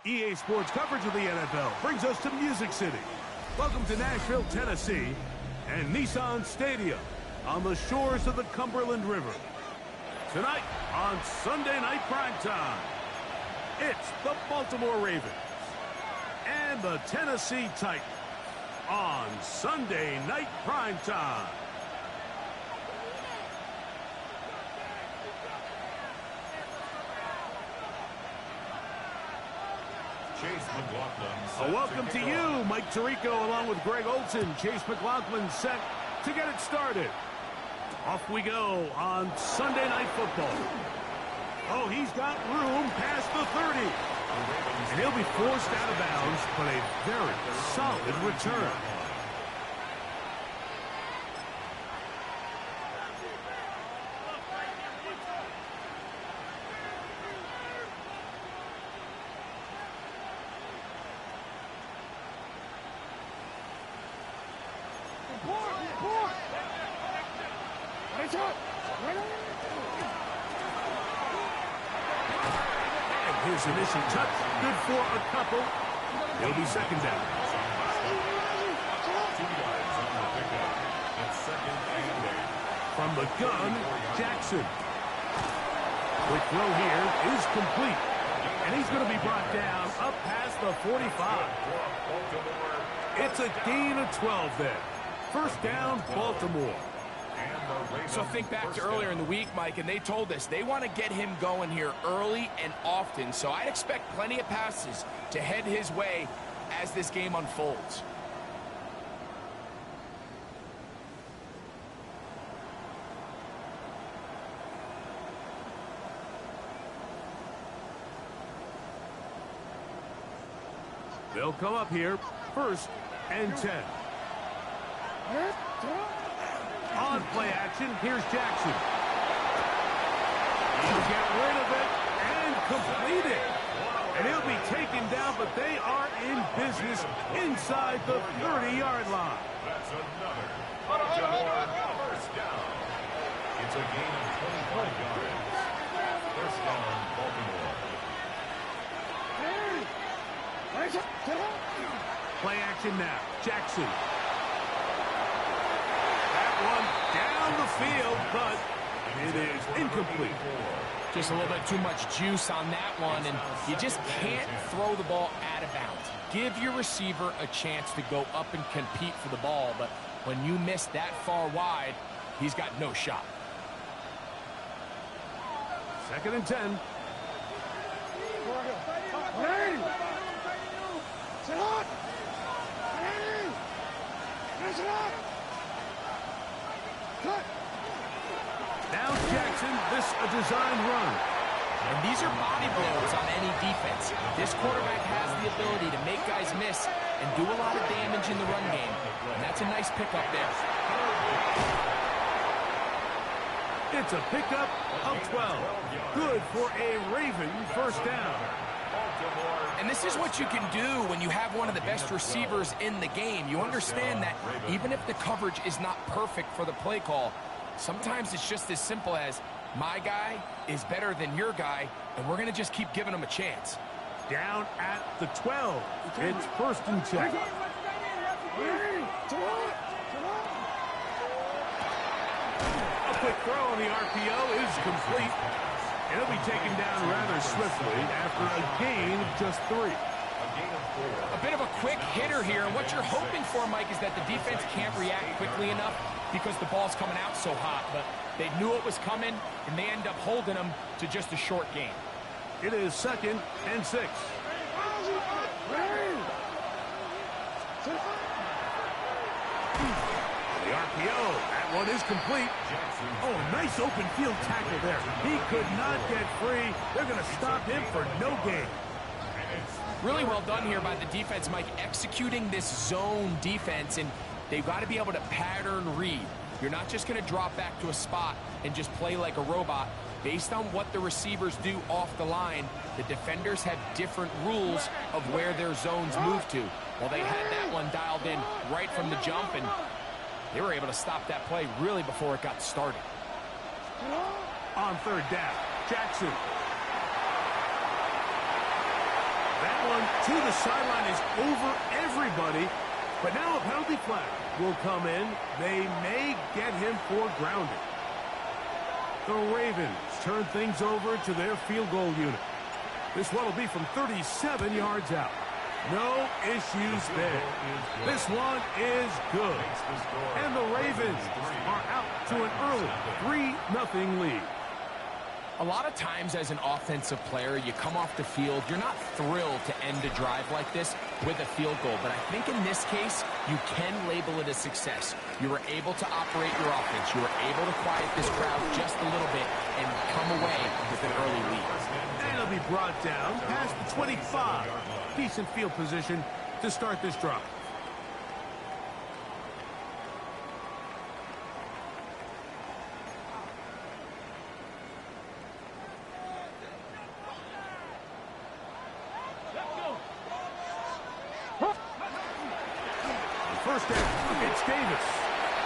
EA Sports coverage of the NFL brings us to Music City. Welcome to Nashville, Tennessee, and Nissan Stadium on the shores of the Cumberland River. Tonight on Sunday Night Primetime, it's the Baltimore Ravens and the Tennessee Titans on Sunday Night Primetime. Welcome to you, Mike Tirico, along with Greg Olson. Chase McLaughlin set to get it started. Off we go on Sunday Night Football. Oh, he's got room past the 30. And he'll be forced out of bounds, but a very solid return. His initial touch, good for a couple. He'll be second down. From the gun, Jackson. Quick throw here is complete. And he's going to be brought down up past the 45. It's a gain of 12 there. First down, Baltimore. So think back to earlier in the week, Mike, and they told us they want to get him going here early and often. So I'd expect plenty of passes to head his way as this game unfolds. They'll come up here, 1st and 10. On play action, here's Jackson. He'll get rid of it and complete it. And he'll be taken down, but they are in business inside the 30-yard line. That's another Baltimore first down. It's a gain of 25 yards. First down, Baltimore. Play action now, Jackson. One down the field, but it is incomplete. Just a little bit too much juice on that one, and you just can't throw the ball out of bounds. Give your receiver a chance to go up and compete for the ball, but when you miss that far wide, he's got no shot. 2nd and 10. Now Jackson, this a designed run. And these are body blows on any defense. This quarterback has the ability to make guys miss and do a lot of damage in the run game. And that's a nice pickup there. It's a pickup of 12. Good for a Raven first down. And this is what you can do when you have one of the best receivers in the game. You understand that even if the coverage is not perfect for the play call, sometimes it's just as simple as my guy is better than your guy, and we're going to just keep giving him a chance. Down at the 12. It's 1st and 10. A quick throw on the RPO is complete. And he'll be taken down rather swiftly after a gain of just 3. A bit of a quick hitter here, and what you're hoping for, Mike, is that the defense can't react quickly enough because the ball's coming out so hot. But they knew it was coming, and they end up holding them to just a short gain. It is 2nd and 6. The RPO, that one is complete. Oh, nice open field tackle there. He could not get free. They're going to stop him for no gain. Really well done here by the defense, Mike, executing this zone defense, and they've got to be able to pattern read. You're not just going to drop back to a spot and just play like a robot. Based on what the receivers do off the line, the defenders have different rules of where their zones move to. Well, they had that one dialed in right from the jump, and they were able to stop that play really before it got started. On 3rd down, Jackson. That to the sideline is over everybody. But now a penalty flag will come in. They may get him for grounding. The Ravens turn things over to their field goal unit. This one will be from 37 yards out. No issues there. This one is good. And the Ravens are out to an early 3-0 lead. A lot of times as an offensive player, you come off the field, you're not thrilled to end a drive like this with a field goal. But I think in this case, you can label it a success. You were able to operate your offense. You were able to quiet this crowd just a little bit and come away with an early lead. And it'll be brought down past the 25. Decent field position to start this drive. First down, it's Davis.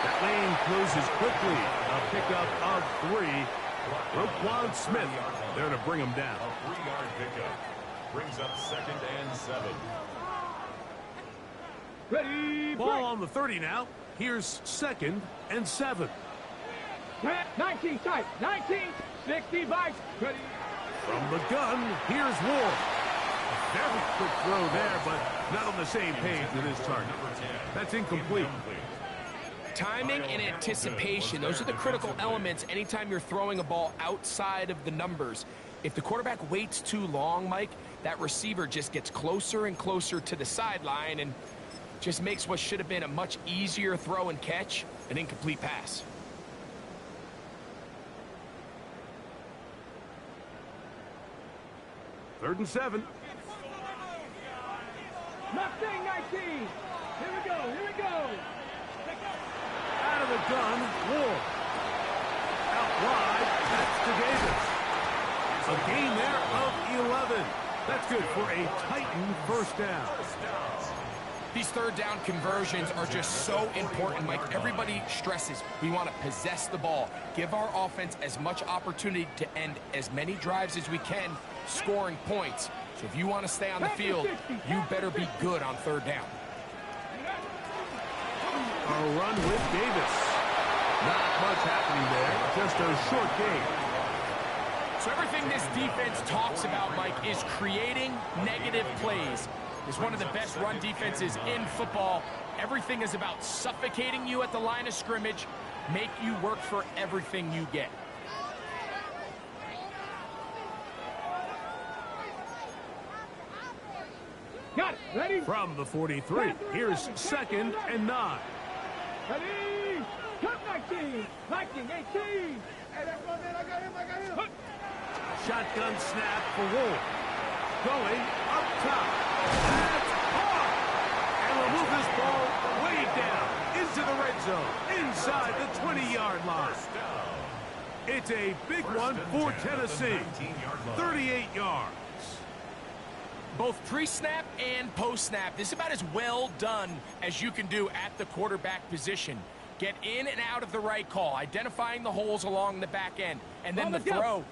That lane closes quickly. A pickup of 3. Roquan Smith there to bring him down. A 3-yard pickup brings up 2nd and 7. Ready, ball on the 30 now. Here's 2nd and 7. 19 tight, 19, 60 bikes. Ready. From the gun, here's Ward. A very quick throw there, but not on the same page with his target. That's incomplete. Timing and anticipation, those are the critical elements anytime you're throwing a ball outside of the numbers. If the quarterback waits too long, Mike, that receiver just gets closer and closer to the sideline and just makes what should have been a much easier throw and catch an incomplete pass. Third and 7. Mustang 19. Here we go, here we go. Out of the gun, Ward. Out wide, that's to Davis. A gain there of 11. That's good for a Titan first down. These third down conversions are just so important, Mike. Everybody stresses we want to possess the ball, give our offense as much opportunity to end as many drives as we can, scoring points. So if you want to stay on the field, you better be good on third down. A run with Davis. Not much happening there, just a short gain. So everything this defense talks about, Mike, is creating negative plays. It's one of the best run defenses in football. Everything is about suffocating you at the line of scrimmage, make you work for everything you get. Got it, ready? From the 43, here's 2nd and 9. Ready, cut 19, 19, 18. Hey, that's one man, I got him. Shotgun snap for Wolf. Going up top. That's hard. And will move this ball way down into the red zone, inside the 20-yard line. It's a big one for Tennessee. 38 yards. Both pre-snap and post-snap, this is about as well done as you can do at the quarterback position. Get in and out of the right call, identifying the holes along the back end, and then the throw.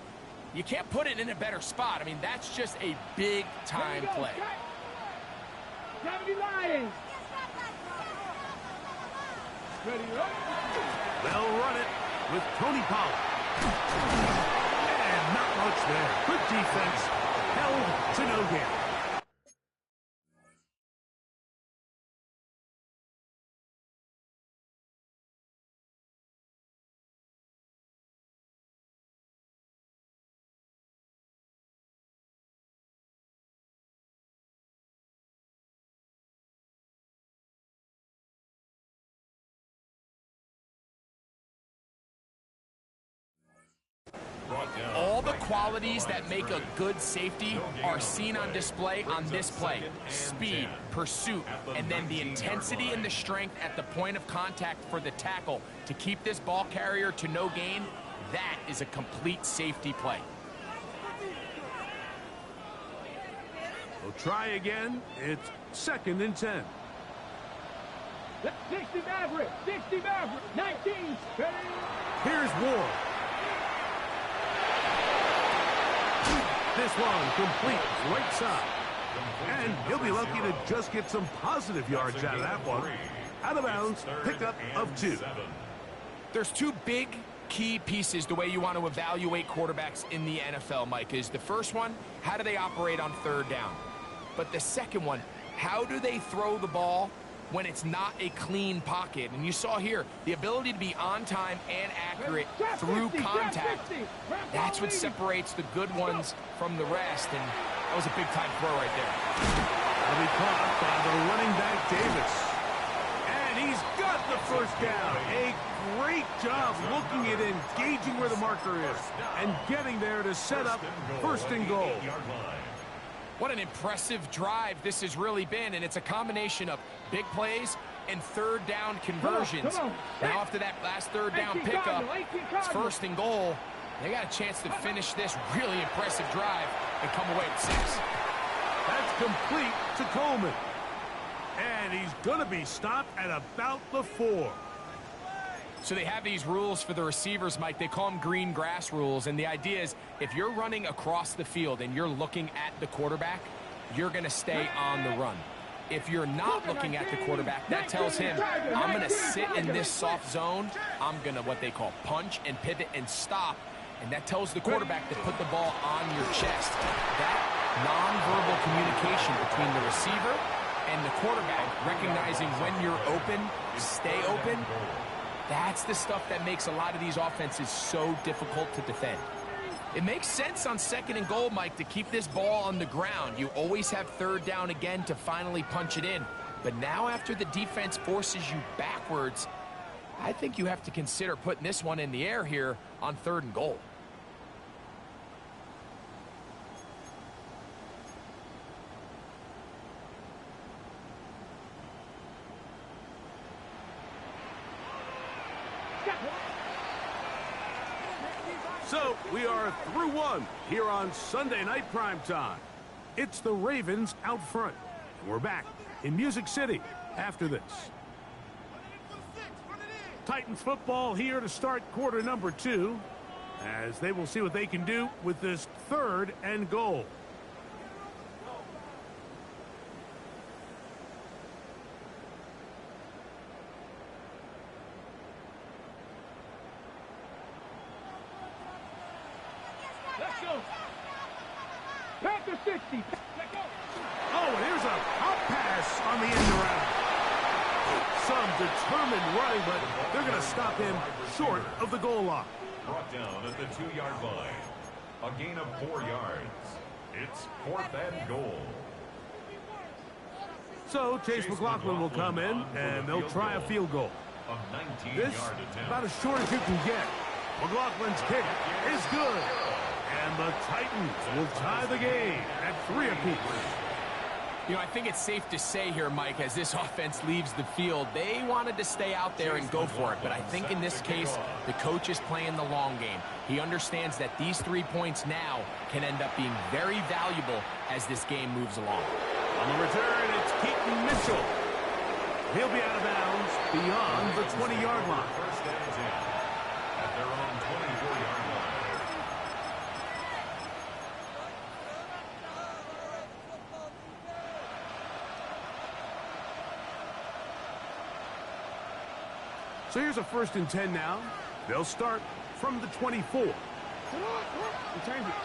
You can't put it in a better spot. I mean, that's just a big-time play. They'll run it with Tony Pollard. And not much there. Good defense. Held to no gain. All the qualities that make a good safety are seen on display on this play. Speed, pursuit, and then the intensity and the strength at the point of contact for the tackle to keep this ball carrier to no gain. That is a complete safety play. We'll try again. It's 2nd and 10. 60 Maverick, 60 Maverick, 19. Here's Ward. This one complete right side. And he'll be lucky to just get some positive yards out of that one. Out of bounds, pickup of 2. There's 2 big key pieces the way you want to evaluate quarterbacks in the NFL, Mike. Is the first one, how do they operate on 3rd down? But the second one, how do they throw the ball when it's not a clean pocket? And you saw here, the ability to be on time and accurate through contact. That's what separates the good ones from the rest, and that was a big-time throw right there. That'll be caught by the running back, Davis. And he's got the first down. A great job looking at engaging where the marker is and getting there to set up 1st and goal. What an impressive drive this has really been, and it's a combination of big plays and 3rd down conversions. Now after that last 3rd down pickup, it's 1st and goal. They got a chance to finish this really impressive drive and come away with 6. That's complete to Coleman. And he's going to be stopped at about the 4. So they have these rules for the receivers, Mike. They call them green grass rules. And the idea is if you're running across the field and you're looking at the quarterback, you're going to stay on the run. If you're not looking at the quarterback, that tells him, I'm going to sit in this soft zone. I'm going to what they call punch and pivot and stop. And that tells the quarterback to put the ball on your chest. That nonverbal communication between the receiver and the quarterback, recognizing when you're open, stay open, that's the stuff that makes a lot of these offenses so difficult to defend. It makes sense on 2nd and goal, Mike, to keep this ball on the ground. You always have 3rd down again to finally punch it in. But now after the defense forces you backwards, I think you have to consider putting this one in the air here on 3rd and goal. So we are through 1 here on Sunday Night Primetime. It's the Ravens out front. And we're back in Music City after this. Titans football here to start quarter number 2, as they will see what they can do with this 3rd and goal. Let's go. Panther 60. Let's go. Oh, and here's a hot pass on the end around. Some determined running, but they're going to stop him short of the goal line. Brought down at the 2-yard line. A gain of 4 yards. It's 4th and goal. So Chase McLaughlin will come in, and they'll try a field goal. This, about as short as you can get. McLaughlin's kick is good. And the Titans will tie the game at 3 apiece. You know, I think it's safe to say here, Mike, as this offense leaves the field, they wanted to stay out there and go for it. But I think in this case, the coach is playing the long game. He understands that these 3 points now can end up being very valuable as this game moves along. On the return, it's Keaton Mitchell. He'll be out of bounds beyond the 20-yard line. First down is in at their own 24-yard line. So here's a 1st and 10 now. They'll start from the 24. Return it.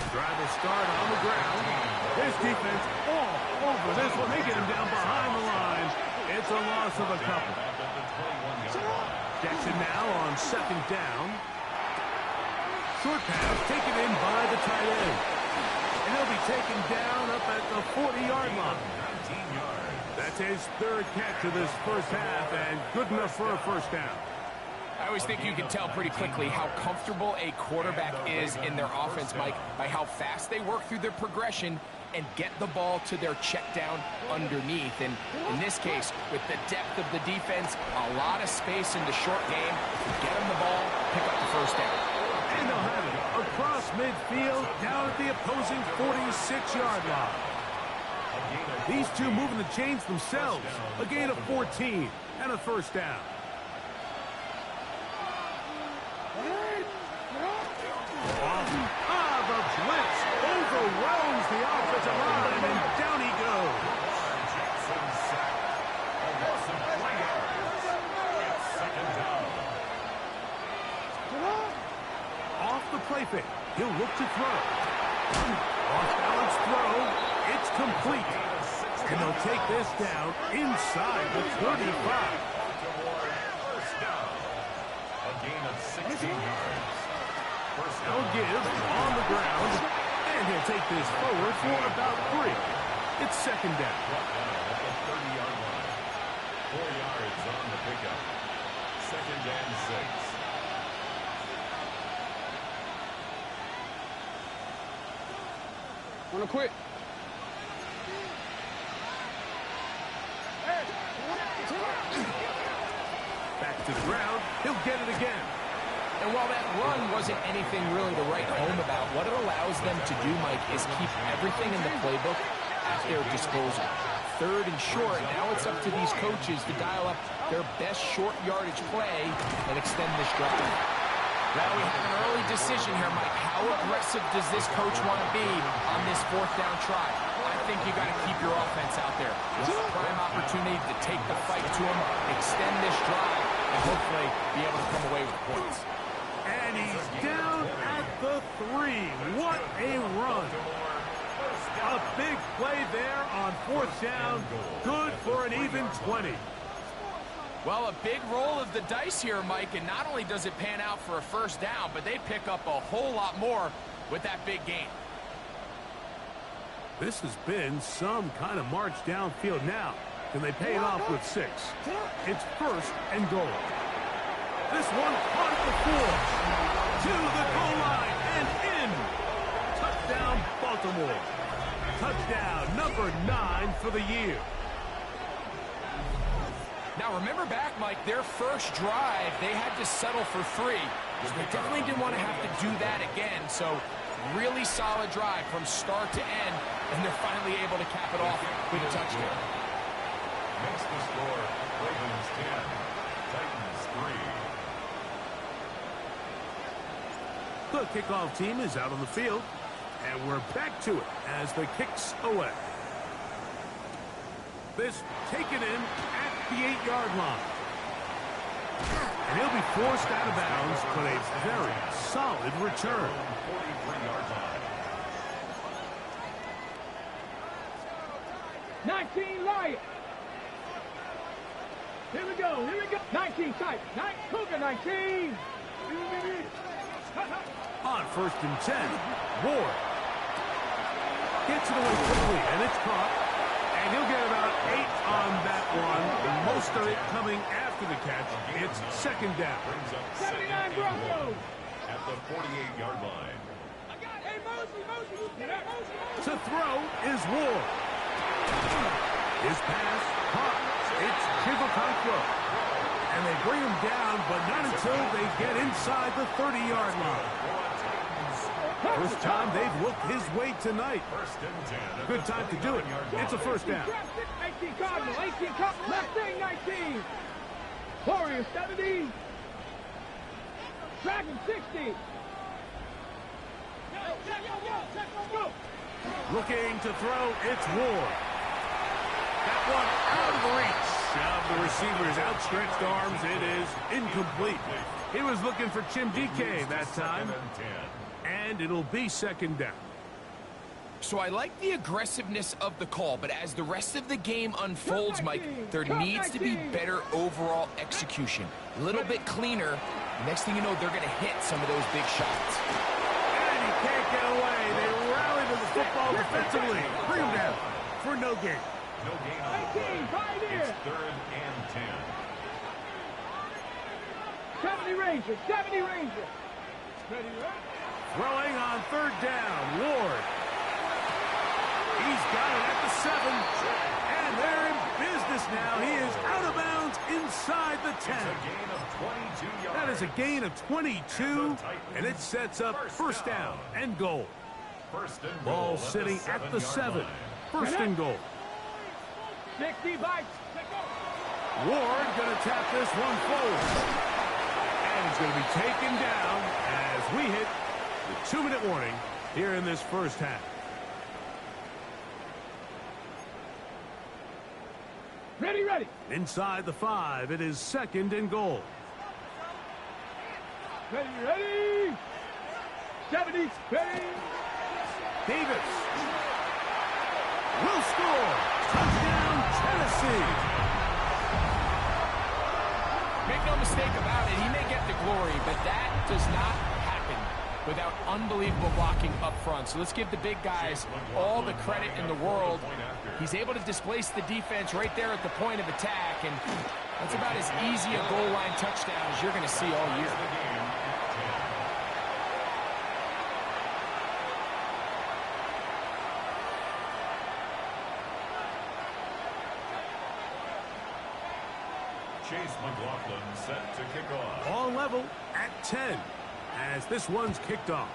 Drive will start on the ground. This defense all over this one. They get him down behind the line. It's a loss of a couple. Jackson now on 2nd down. Short pass taken in by the tight end. And he'll be taken down up at the 40-yard line. 19 yards. That's his 3rd catch of this first half, and good enough for a 1st down. I always think you can tell pretty quickly how comfortable a quarterback is in their offense, Mike, by how fast they work through their progression and get the ball to their check down underneath. And in this case, with the depth of the defense, a lot of space in the short game. If you get them the ball, pick up the 1st down. And they'll have it across midfield down at the opposing 46-yard line. These two moving the chains themselves. A gain of 14 and a 1st down. He'll look to throw. Off-balance throw. It's complete. And they'll take this down inside the 35. First down. A gain of 16 yards. First down. They'll give on the ground. And he'll take this forward for about 3. It's second down. At the 30-yard line. 4 yards on the pickup. Second and 6. Wanna quit? Back to the ground. He'll get it again. And while that run wasn't anything really to write home about, what it allows them to do, Mike, is keep everything in the playbook at their disposal. Third and short, now it's up to these coaches to dial up their best short yardage play and extend this drive. Now we have an early decision here, Mike. How aggressive does this coach want to be on this 4th down try? I think you got to keep your offense out there. It's a prime opportunity to take the fight to him, extend this drive, and hopefully be able to come away with points. And he's down at the 3. What a run. A big play there on 4th down. Good for an even 20. Well, a big roll of the dice here, Mike, and not only does it pan out for a first down, but they pick up a whole lot more with that big gain. This has been some kind of march downfield now. Can they pay it off with 6? It's first and goal. This one caught at the 4. To the goal line and in. Touchdown, Baltimore. Touchdown number 9 for the year. Now, remember back, Mike, their first drive, they had to settle for 3. So they definitely didn't want to have to do that again. So, really solid drive from start to end, and they're finally able to cap it off with a touchdown. Makes the score Ravens 10, Titans 3. The kickoff team is out on the field, and we're back to it as the kick's away. This taken in at the 8-yard line. And he'll be forced out of bounds, but a very solid return. 43-yard line. 19 Lions. Here we go, here we go. 19 tight. Cougar 19. On 1st and 10, Ward gets it away quickly, and it's caught. And he'll get about 8 on that one. Most of it coming after the catch. It's second down. Brings up 79 Broncos. at the 48-yard line. Hey, Mosley. To throw is Ward. His pass caught. It's Chivalconquo. And they bring him down, but not until they get inside the 30-yard line. First time they've looked his way tonight. First and 10. Good time to do it. It's a first down. 18 Cardinal, 18 Cardinal, Mustang 19. Warrior 70. Dragon 60. Looking to throw, it's Ward. That one out of the reach of the receiver's outstretched arms. It is incomplete. He was looking for Chimdike that time. And it'll be second down. So I like the aggressiveness of the call, but as the rest of the game unfolds, Mike, there needs to be better overall execution. A little bit cleaner. Next thing you know, they're going to hit some of those big shots. And he can't get away. They rally to the football defensively. Bring him down for no gain. No gain on the play. It's 3rd and 10. 70 Rangers, 70 Rangers. Ready, right? Throwing on 3rd down, Ward. He's got it at the 7. And they're in business now. He is out of bounds inside the 10. It's a gain of 22 yards. That is a gain of 22, and it sets up first down and goal. First and goal Ball sitting at the 7. First and goal. 60 bites. Ward going to tap this one forward. And he's going to be taken down as we hit the 2-minute warning here in this first half. Ready, ready. Inside the 5, it is second and goal. Ready, ready. 70, ready. Davis will score. Touchdown, Tennessee. Make no mistake about it, he may get the glory, but that does not happen without unbelievable blocking up front. So let's give the big guys all the credit in the world. He's able to displace the defense right there at the point of attack, and that's about as easy a goal line touchdown as you're going to see all year. Chase McLaughlin set to kick off. All level at 10 as this one's kicked off.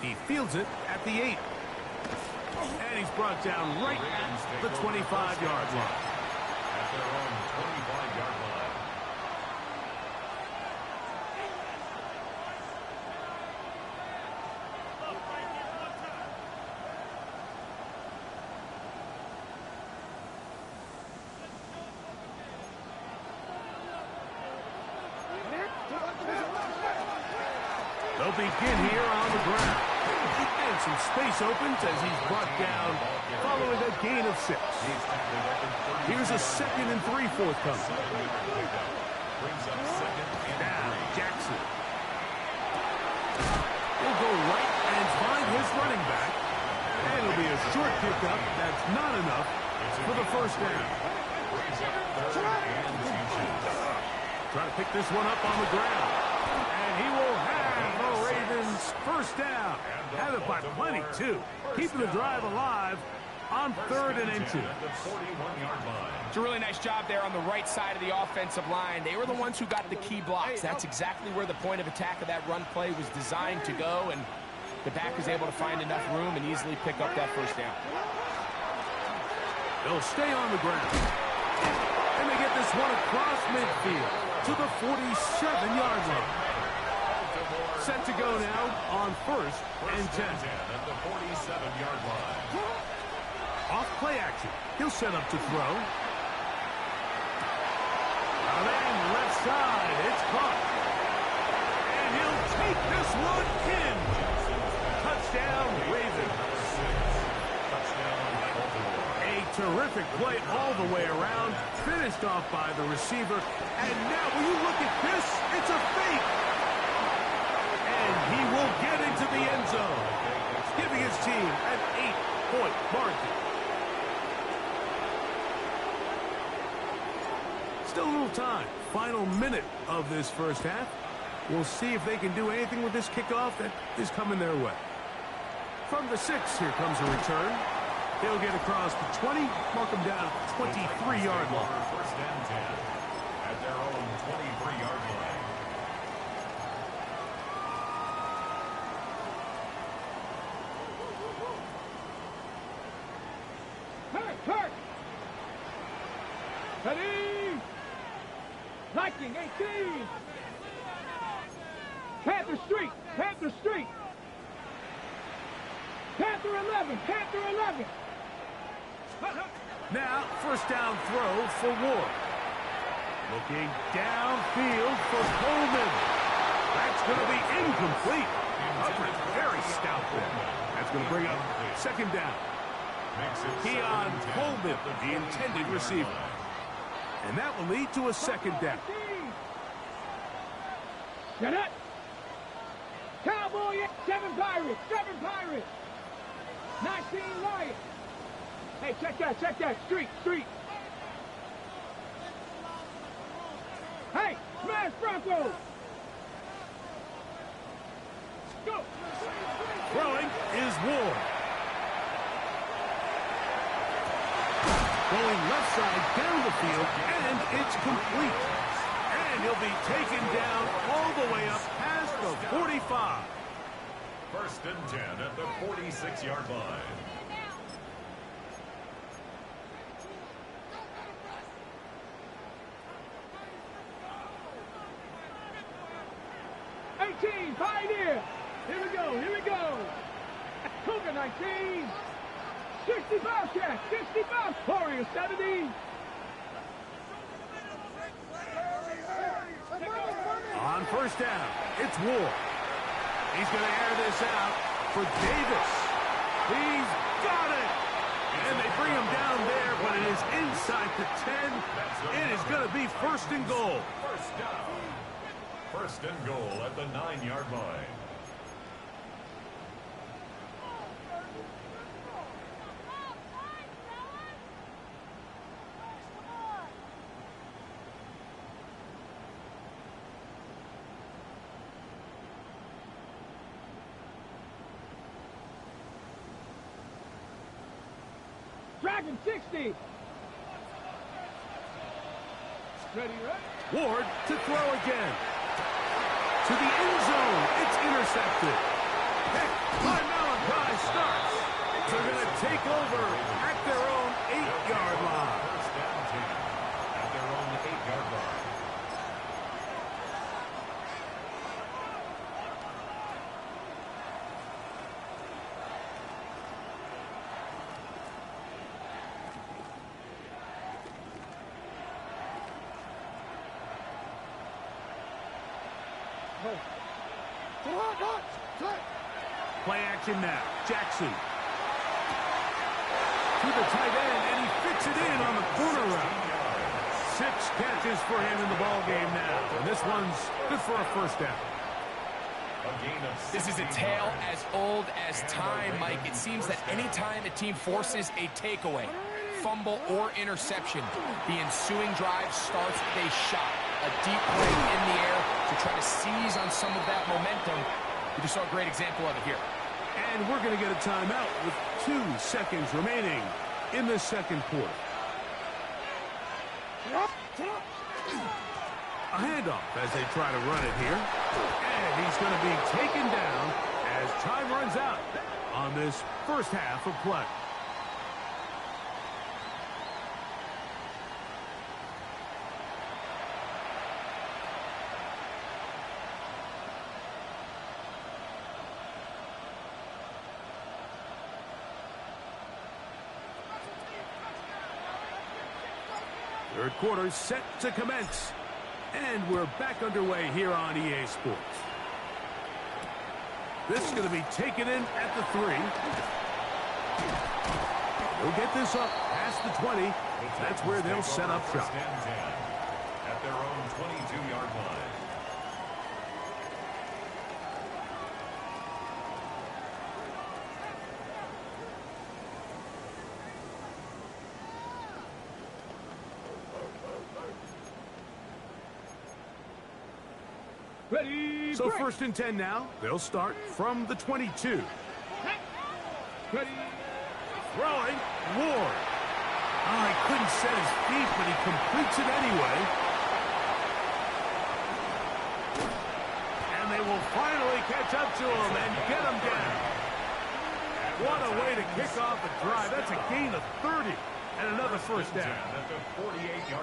He fields it at the 8. And he's brought down right at the 25-yard line. At their own 25-yard line. They'll begin here on the ground. And some space opens as he's brought down following a gain of 6. Here's a 2nd and 3 forthcoming. Now, Jackson. He'll go right and find his running back. And it'll be a short pickup. That's not enough for the first down. Trying to pick this one up on the ground. And he will have the Ravens first down. Have it by plenty, too. Keeping the drive alive on 3rd and into. It's a really nice job there on the right side of the offensive line. They were the ones who got the key blocks. That's exactly where the point of attack of that run play was designed to go, and the back was able to find enough room and easily pick up that first down. They'll stay on the ground. And they get this one across midfield to the 47-yard line. Set to go now on 1st and 10. At the 47-yard line. Off play action. He'll set up to throw. Out and left side. It's caught. And he'll take this one in. Touchdown, Ravens. A terrific play all the way around. Finished off by the receiver. And now, will you look at this? It's a fake. And he will get into the end zone, giving his team an 8-point margin. Still a little time. Final minute of this first half. We'll see if they can do anything with this kickoff that is coming their way. From the 6, here comes a return. He'll get across the 20, mark him down at the 23-yard line. First and 10 at their own 23-yard line. Hurt! Ready! Liking 18! Panther Street! Panther Street! Panther 11! Panther 11! Now, first down throw for Ward. Looking downfield for Coleman. That's going to be incomplete. Coverage very stout there. That's going to bring up 2nd down. Keon Coleman, the intended receiver. And that will lead to a 2nd down. Get it! Cowboy, 7 Pirates! 7 Pirates! 19 Lions! Hey, check that! Street! Hey, smash Bronco! Go! Throwing is Ward. Going left side down the field, and it's complete. And he'll be taken down all the way up past the 45. First and 10 at the 46-yard line. Pioneer! Here we go! Cougar 19! 60 Bobcat! 60 Bob! Warrior 70! On first down, it's Ward. He's going to air this out for Davis. He's got it. And they bring him down there, but it is inside the 10. It is going to be first and goal. First down. First and goal at the 9-yard line. Dragon 60. Ready, right? Ward to throw again. To the end zone. It's intercepted. Pick by Malachi starts. They're going to take over at their own 8-yard line. First down team at their own 8-yard line. Play action now. Jackson. To the tight end, and he fits it in on the corner route. 6 catches for him in the ball game now. And this one's good for a first down. This is a tale as old as time, Mike. It seems that anytime a team forces a takeaway, fumble, or interception, the ensuing drive starts with a shot, a deep play in the air to try to seize on some of that momentum. We just saw a great example of it here. And we're going to get a timeout with 2 seconds remaining in the second quarter. A handoff as they try to run it here. And he's going to be taken down as time runs out on this first half of play. Third quarter set to commence. And we're back underway here on EA Sports. This is going to be taken in at the 3. We'll get this up past the 20. That's where they'll set up shop. At their own 22-yard line. Ready, So break. first and 10 now. They'll start from the 22. Ready. Throwing, Ward. Oh, he couldn't set his feet, but he completes it anyway. And they will finally catch up to him and get him down. What a way to kick off a drive. That's a gain of 30 and another first down.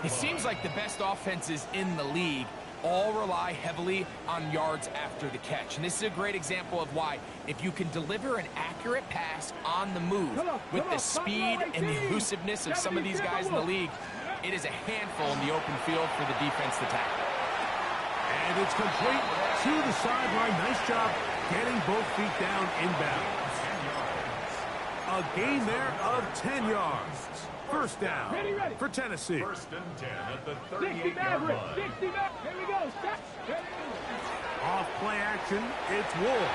It seems like the best offenses in the league all rely heavily on yards after the catch. And this is a great example of why, if you can deliver an accurate pass on the move with the speed and the elusiveness of some of these guys in the league, it is a handful in the open field for the defense to tackle. And it's complete to the sideline. Nice job getting both feet down inbound. A gain there of 10 yards. First down for Tennessee. First and 10 at the 60 38-yard Maverick. line. 60 Maverick. Here we go. Stop. Off play action, it's Ward.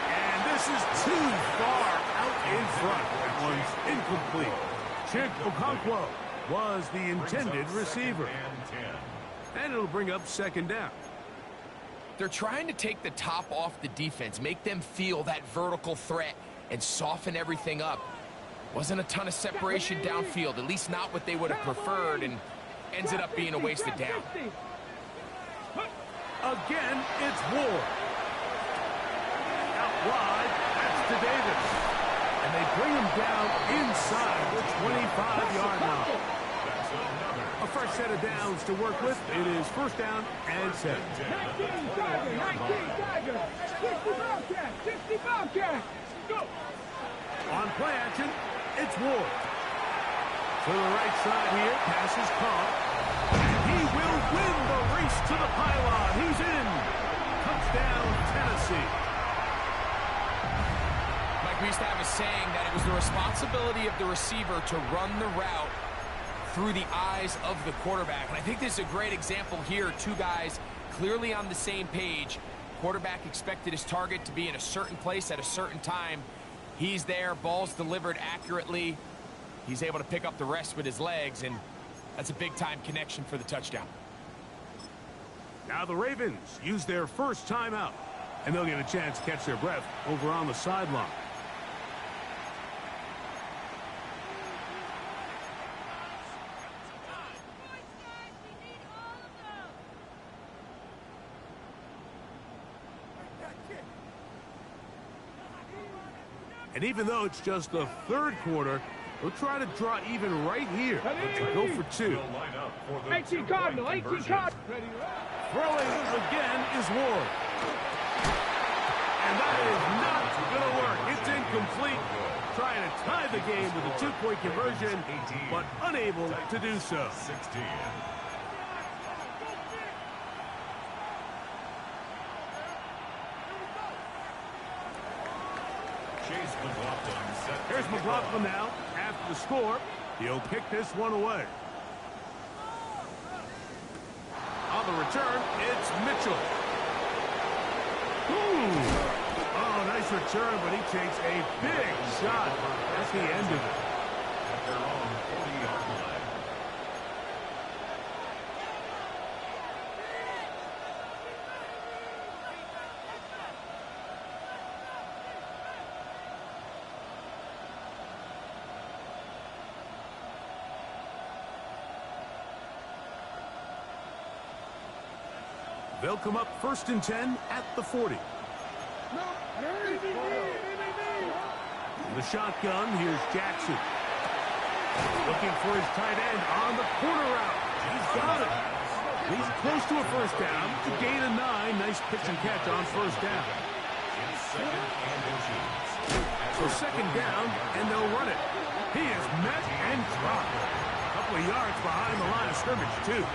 And this is too far out in front. That one's incomplete. Chip Okonkwo was the intended receiver. And it'll bring up second down. They're trying to take the top off the defense, make them feel that vertical threat, and soften everything up. Wasn't a ton of separation downfield, at least not what they would have preferred, and ends it up being a wasted down. Again, it's Ward. Out wide, that's to Davis. And they bring him down inside the 25-yard line. A fresh set of downs to work with. It is first down and 7. 19 Tiger. 60 Bobcat. 60 Bobcat. Go. On play action, it's Ward. To the right side here, pass is caught. And he will win the race to the pylon. He's in. Touchdown, Tennessee. Mike, we used to have a saying that it was the responsibility of the receiver to run the route through the eyes of the quarterback. And I think this is a great example here. Two guys clearly on the same page. Quarterback expected his target to be in a certain place at a certain time. He's there, ball's delivered accurately. He's able to pick up the rest with his legs, and that's a big-time connection for the touchdown. Now the Ravens use their first timeout, and they'll get a chance to catch their breath over on the sideline. And even though it's just the third quarter, we'll try to draw even right here and go for two. 18 Cardinal, 18 Cardinal. Throwing again is Ward. And that is not going to work. It's incomplete. Trying to tie the game with a two-point conversion, but unable to do so. 16. Here's McLaughlin now. After the score, he'll kick this one away. On the return, it's Mitchell. Ooh. Oh, nice return, but he takes a big shot at the end of it. At their own 40-yard line. They'll come up 1st and 10 at the 40. The shotgun, here's Jackson. Looking for his tight end on the corner route. He's got it. He's close to a first down. To gain a 9. Nice pitch and catch on first down. So second down, and they'll run it. He is met and dropped. A couple of yards behind the line of scrimmage, too.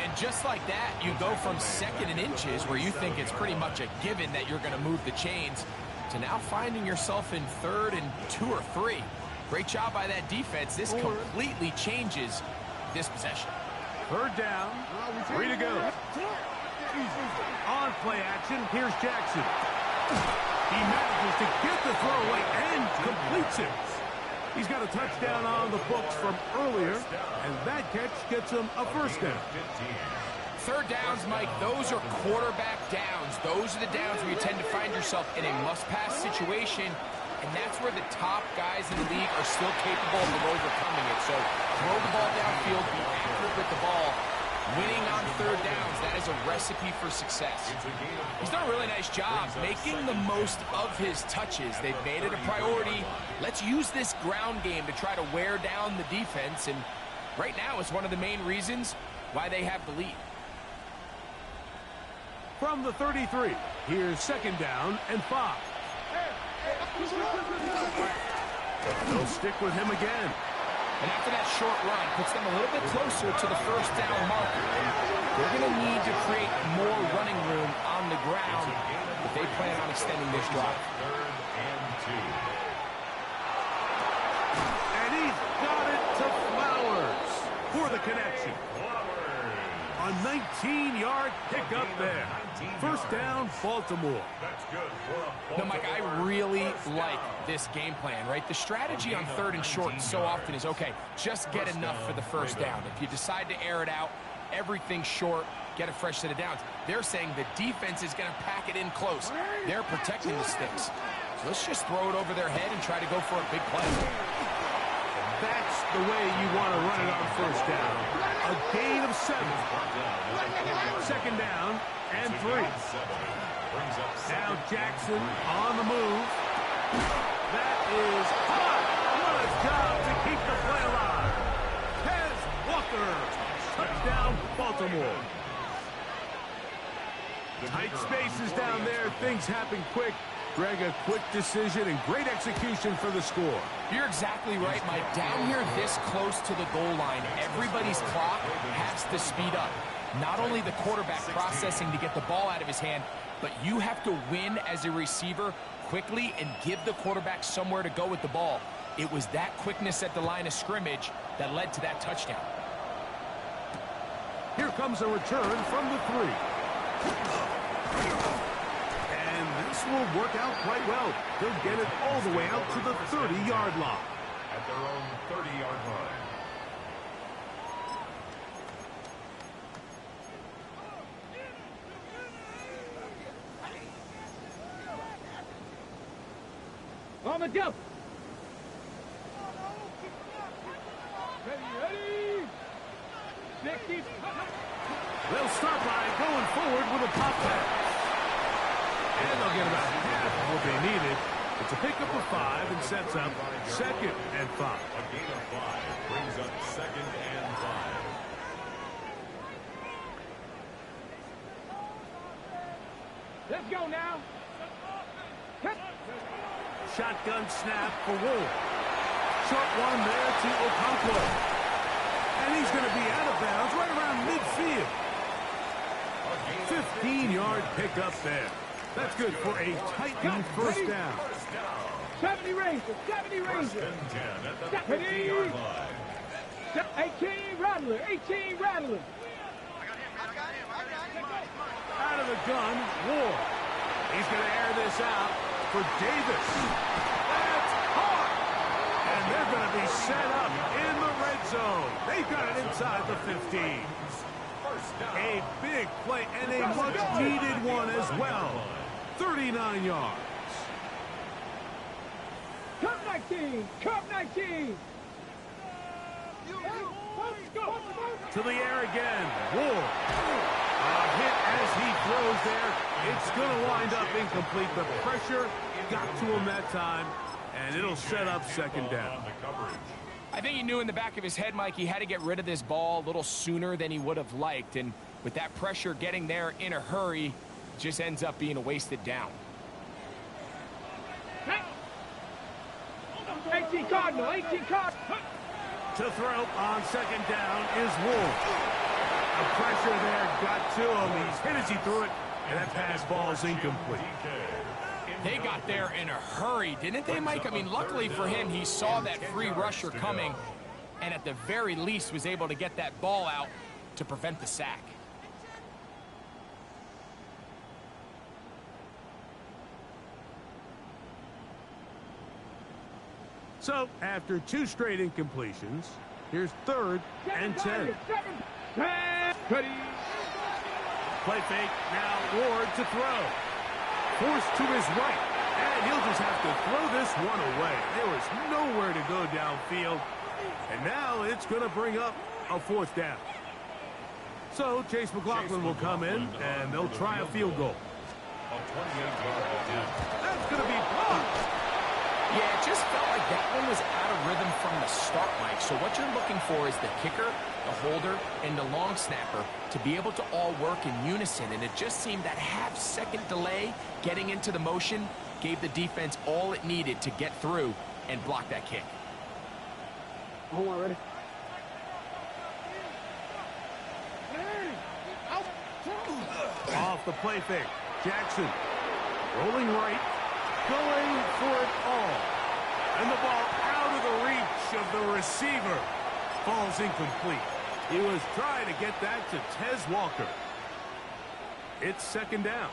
And just like that, you go from second and inches, where you think it's pretty much a given that you're going to move the chains, to now finding yourself in 3rd and 2 or 3. Great job by that defense. This completely changes this possession. 3rd down, 3 to go. On play action, here's Jackson. He manages to get the throw away and completes it. He's got a touchdown on the books from earlier, and that catch gets him a first down. 3rd downs, Mike, those are quarterback downs. Those are the downs where you tend to find yourself in a must-pass situation, and that's where the top guys in the league are still capable of overcoming it. So throw the ball downfield, be accurate with the ball. Winning on 3rd downs, that is a recipe for success. He's done a really nice job making the most of his touches. They've made it a priority. Let's use this ground game to try to wear down the defense, and right now it's one of the main reasons why they have the lead. From the 33, here's 2nd down and 5. They'll stick with him again. And after that short run, puts them a little bit closer to the first down marker. They're going to need to create more running room on the ground if they plan on extending this drive. 3rd and 2. And he's got it to Flowers for the connection. A 19-yard pickup there. First down, Baltimore. That's good for No, Mike, I really like this game plan, right? The strategy on 3rd and short so often is, okay, just get enough for the first down. If you decide to air it out, everything short, get a fresh set of downs. They're saying the defense is going to pack it in close. They're protecting the sticks. So let's just throw it over their head and try to go for a big play. That's the way you want to run it on first down. A gain of 7. 2nd down and 3. Now Jackson on the move. That is hot. What a job to keep the play alive. Tez Walker. Touchdown, Baltimore. Tight spaces down there, things happen quick. Greg, a quick decision and great execution for the score. You're exactly right, Mike. Down here this close to the goal line, everybody's clock has to speed up. Not only the quarterback processing to get the ball out of his hand, but you have to win as a receiver quickly and give the quarterback somewhere to go with the ball. It was that quickness at the line of scrimmage that led to that touchdown. Here comes a return from the 3. And this will work out quite well. They'll get it all the way out to the 30-yard line. At their own 30-yard line. On the jump. Ready. 60. They'll start by going forward with a pop pass. And they'll get about half of what they needed. It's a pickup of 5 and sets up 2nd and 5. A gain of 5 brings up 2nd and 5. Let's go now. Cut. Shotgun snap for Wolf. Short one there to Okonkwo. And he's going to be out of bounds right around midfield. 15-yard pickup there. That's good for a Titan first down. 70 Rangers. 70 Rangers. 10 at the 50-yard line. 18 Rattler. 18 Rattler. Out of the gun, Ward. He's going to air this out for Davis. That's hard. And they're going to be set up in the red zone. They've got it inside the 15. A big play and a much-needed one as well. 39 yards. Cup 19. Cup 19. To the air again. Ward. A hit as he throws there. It's going to wind up incomplete. The pressure got to him that time, and it'll set up 2nd down. I think he knew in the back of his head, Mike, he had to get rid of this ball a little sooner than he would have liked. And with that pressure getting there in a hurry, it just ends up being a wasted down. 18 Cardinal. 18 Cardinal. To throw on 2nd down is Wolf. The pressure there got to him. He's hit as he threw it, and that pass ball's incomplete. They got there in a hurry, didn't they, Mike? I mean, luckily for him, he saw that free rusher coming, and at the very least was able to get that ball out to prevent the sack. So, after 2 straight incompletions, here's 3rd and 10. Play fake, now Ward to throw. Forced to his right, and he'll just have to throw this one away. There was nowhere to go downfield, and now it's going to bring up a 4th down. So Chase McLaughlin will come in, and they'll try a field goal. A 28-yard attempt. That's going to be blocked. Yeah, it just felt like that one was out of rhythm from the start, Mike. So what you're looking for is the kicker, the holder, and the long snapper to be able to all work in unison. And it just seemed that half-second delay getting into the motion gave the defense all it needed to get through and block that kick. Hold on, ready? Off the play fake. Jackson rolling right, going for it all. And the ball out of the reach of the receiver. Falls incomplete. He was trying to get that to Tez Walker. It's 2nd down.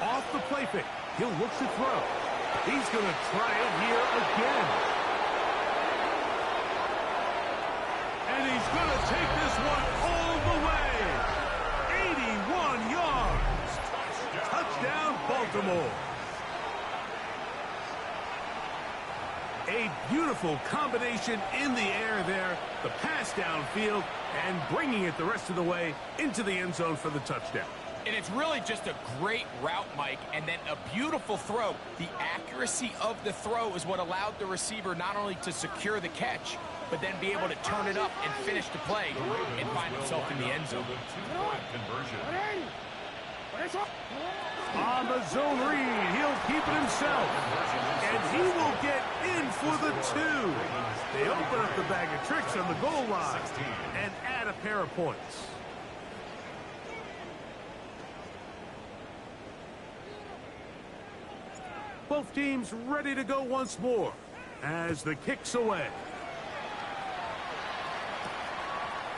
Off the play fake. He'll look to throw. He's going to try it here again. And he's going to take this one all the way. 81 yards. Touchdown, Baltimore. A beautiful combination in the air there. The pass downfield and bringing it the rest of the way into the end zone for the touchdown. And it's really just a great route, Mike, and then a beautiful throw. The accuracy of the throw is what allowed the receiver not only to secure the catch, but then be able to turn it up and finish the play and find himself in the end zone. On the zone read, he'll keep it himself. And he will get in for the 2. They open up the bag of tricks on the goal line and add a pair of points. Both teams ready to go once more as the kick's away.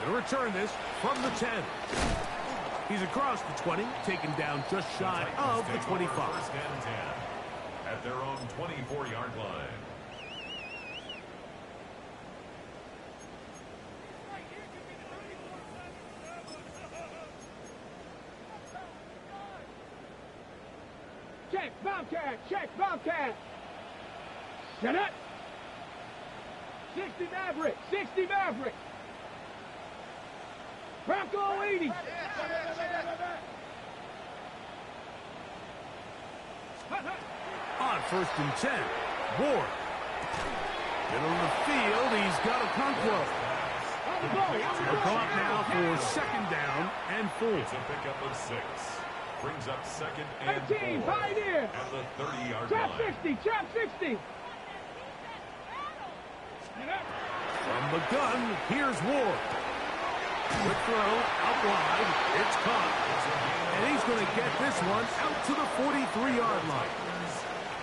Gonna return this from the 10. He's across the 20, taken down just shy of the 25. First and 10 at their own 24-yard line. Check, Bobcat, check, Bobcat. Set up. 60 Maverick, 60 Maverick. Bronco 80. On first and 10, Ward. Get on the field, he's got a conquest. He'll come up now for second down and 4. It's a pickup of 6. Brings up second and 18, 4 pioneer. at the 30-yard Trap line. 60, trap 60. From the gun, here's Ward. Quick throw, out wide, it's caught. And he's going to get this one out to the 43-yard line.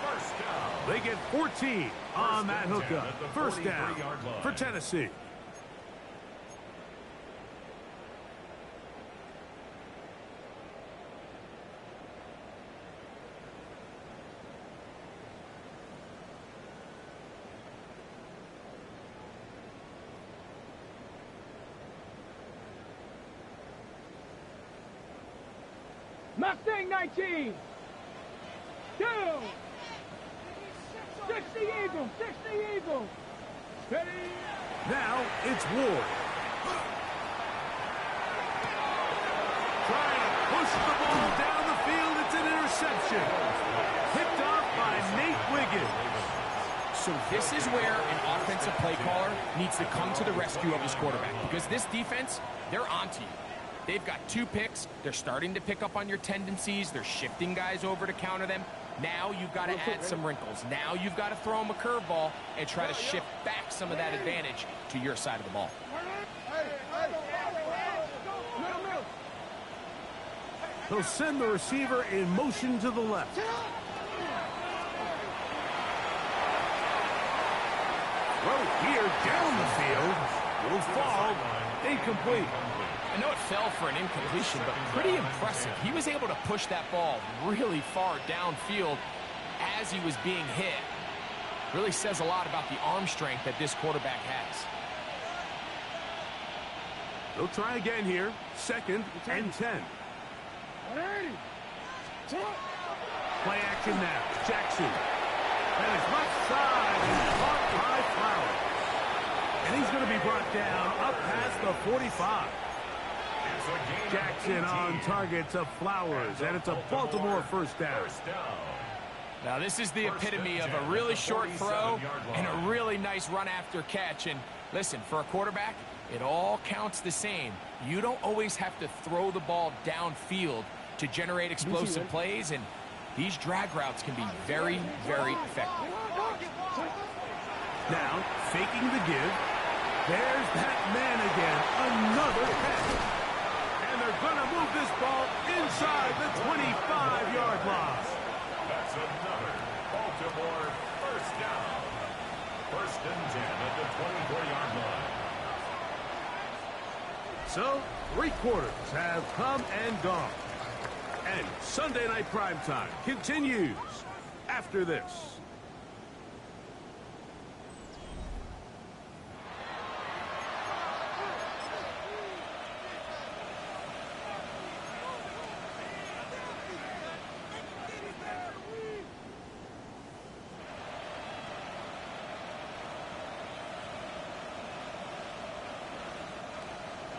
First down. They get 14 on that hookup. First down for Tennessee. Mustang 19. 2. 60 Eagles, 60 Eagles. Ready. Now it's Ward. Trying to push the ball down the field. It's an interception. Picked off by Nate Wiggins. So this is where an offensive play caller needs to come to the rescue of his quarterback, because this defense, they're onto you. They've got 2 picks. They're starting to pick up on your tendencies. They're shifting guys over to counter them. Now you've got to add some wrinkles. Now you've got to throw them a curveball and try to shift back some of that advantage to your side of the ball. He'll send the receiver in motion to the left. Throw here down the field. Will fall. Incomplete. I know it fell for an incompletion, but pretty impressive. He was able to push that ball really far downfield as he was being hit. Really says a lot about the arm strength that this quarterback has. They'll try again here. Second and 10. Play action now. Jackson. And his left side is caught by Flowers. And he's going to be brought down up past the 45. Jackson on target to Flowers, and it's a Baltimore first down. Now this is the epitome of a really short throw and a really nice run after catch. And listen, for a quarterback, it all counts the same. You don't always have to throw the ball downfield to generate explosive plays, and these drag routes can be very, very effective. Now, faking the give. There's that man again. Another catch. And they're going to move this ball inside the 25-yard line. That's another Baltimore first down. First and 10 at the 24-yard line. So, 3 quarters have come and gone. And Sunday Night Primetime continues after this.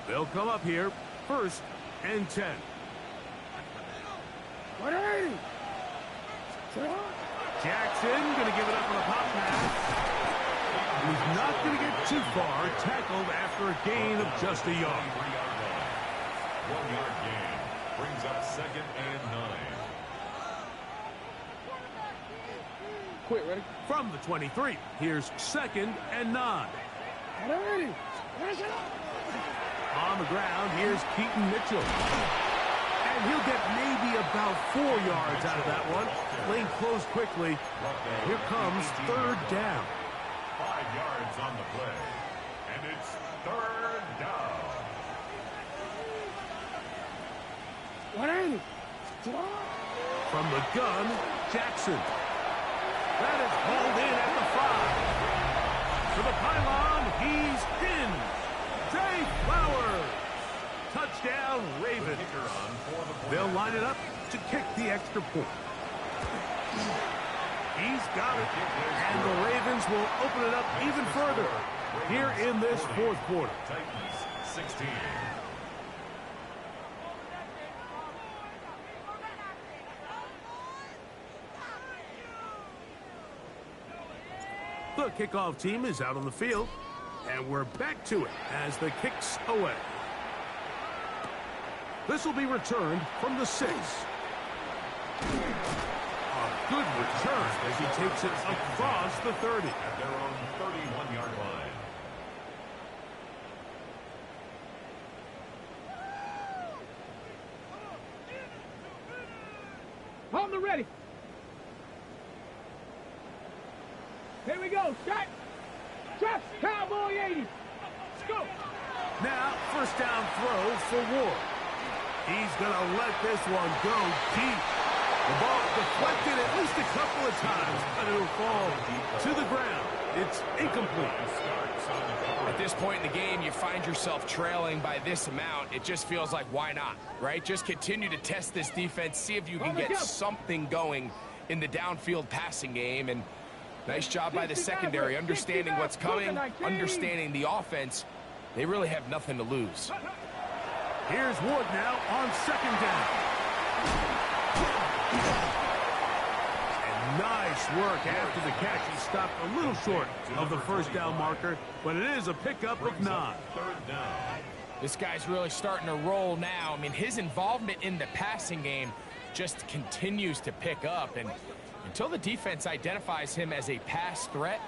They'll come up here, first and 10. 180. Jackson going to give it up on a pop pass. He's not going to get too far. Tackled after a gain of just a yard. 1 yard gain brings up 2nd and 9. Quit, ready? From the 23, here's 2nd and 9. 180. On the ground, here's Keaton Mitchell. And he'll get maybe about 4 yards out of that one. Lane closed quickly. Here comes 3rd down. 5 yards on the play. And it's 3rd down. 180. From the gun, Jackson. That is hauled in at the 5. To the pylon, he's in. Zay Flowers. Touchdown, Ravens. They'll line it up to kick the extra point. He's got it. And the Ravens will open it up even further here in this 4th quarter. Titans 16. The kickoff team is out on the field, and we're back to it as the kick's away. This will be returned from the 6. A good return as he takes it across the 30. At their own 31-yard line. On the ready. Here we go. Shot. Shot. Cowboy 80. Let's go. Now, 1st down throw for Ward. He's going to let this one go deep. The ball deflected at least a couple of times, but it'll fall to the ground. It's incomplete. At this point in the game, you find yourself trailing by this amount. It just feels like, why not, right? Just continue to test this defense, see if you can get something going in the downfield passing game. And nice job by the secondary, understanding what's coming, understanding the offense. They really have nothing to lose. Here's Ward now on 2nd down. And nice work after the catch. He stopped a little short of the 1st down marker, but it is a pickup of 9. 3rd down. This guy's really starting to roll now. I mean, his involvement in the passing game just continues to pick up. And until the defense identifies him as a pass threat,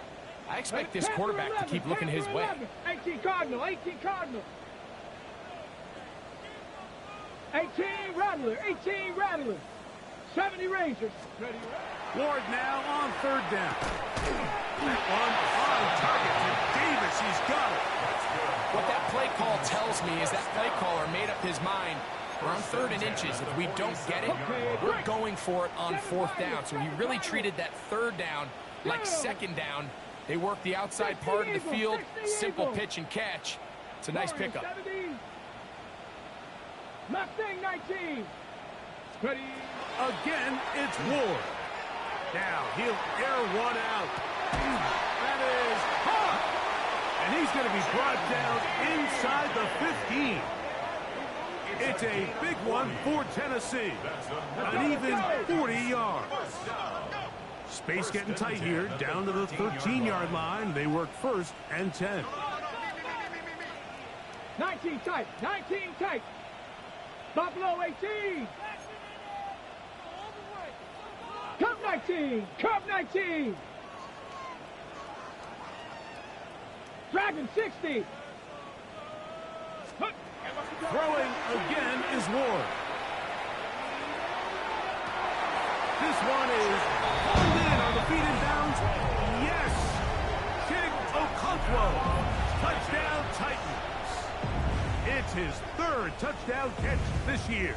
I expect this quarterback to keep looking his way. 18 Cardinal, 18 Cardinal. 18 Rattler, 18 Rattler. 70 Rangers. Ward now on 3rd down. That one on target to Davis. He's got it. What that play call tells me is that play caller made up his mind. We're on 3rd and inches. If we don't get it, we're going for it on 4th down. So he really treated that 3rd down like 2nd down. They work the outside part of the field. Simple pitch and catch. It's a nice pickup. Mustang 19. Ready. Again, it's Ward. Now he'll air one out. That is hot. And he's going to be brought down inside the 15. It's a big one for Tennessee. An even 40 yards. Space getting tight here, down to the 13-yard line. They work 1st and 10. 19 tight, 19 tight. Buffalo 18. Cup 19, Cup 19. Dragon 60. Throwing again is Ward. This one is pulled in on the feet and bounds. Yes! King Okonkwo. Touchdown Titans. It's his 3rd touchdown catch this year.